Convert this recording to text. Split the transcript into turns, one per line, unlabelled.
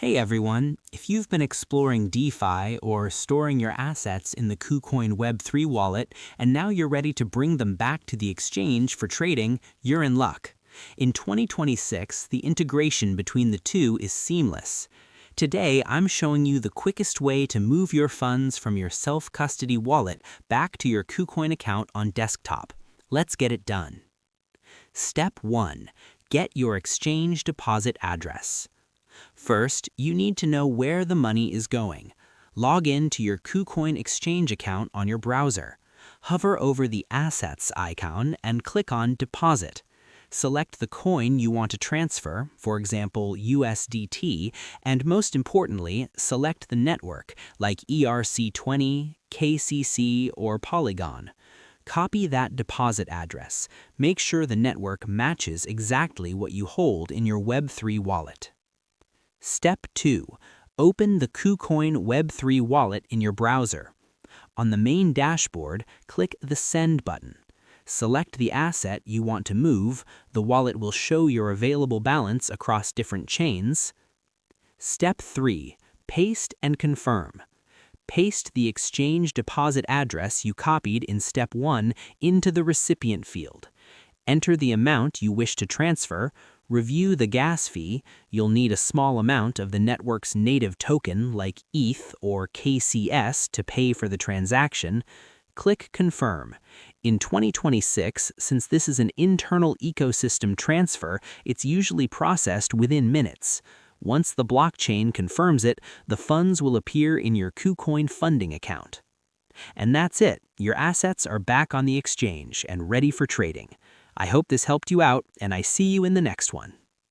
Hey everyone, if you've been exploring DeFi or storing your assets in the Kucoin Web3 wallet and now you're ready to bring them back to the exchange for trading, you're in luck. In 2026, the integration between the two is seamless. Today, I'm showing you the quickest way to move your funds from your self-custody wallet back to your Kucoin account on desktop. Let's get it done. Step 1. Get your exchange deposit address. First, you need to know where the money is going. Log in to your Kucoin exchange account on your browser. Hover over the Assets icon and click on Deposit. Select the coin you want to transfer, for example USDT, and most importantly, select the network like ERC20, KCC, or Polygon. Copy that deposit address. Make sure the network matches exactly what you hold in your Web3 wallet. Step 2. Open the Kucoin Web3 wallet in your browser. On the main dashboard, click the Send button. Select the asset you want to move. The wallet will show your available balance across different chains. Step 3. Paste and confirm. Paste the exchange deposit address you copied in Step 1 into the recipient field. Enter the amount you wish to transfer. Review the gas fee. You'll need a small amount of the network's native token like ETH or KCS to pay for the transaction. Click Confirm. In 2026, since this is an internal ecosystem transfer, it's usually processed within minutes. Once the blockchain confirms it, the funds will appear in your Kucoin funding account. And that's it. Your assets are back on the exchange and ready for trading. I hope this helped you out, and I see you in the next one.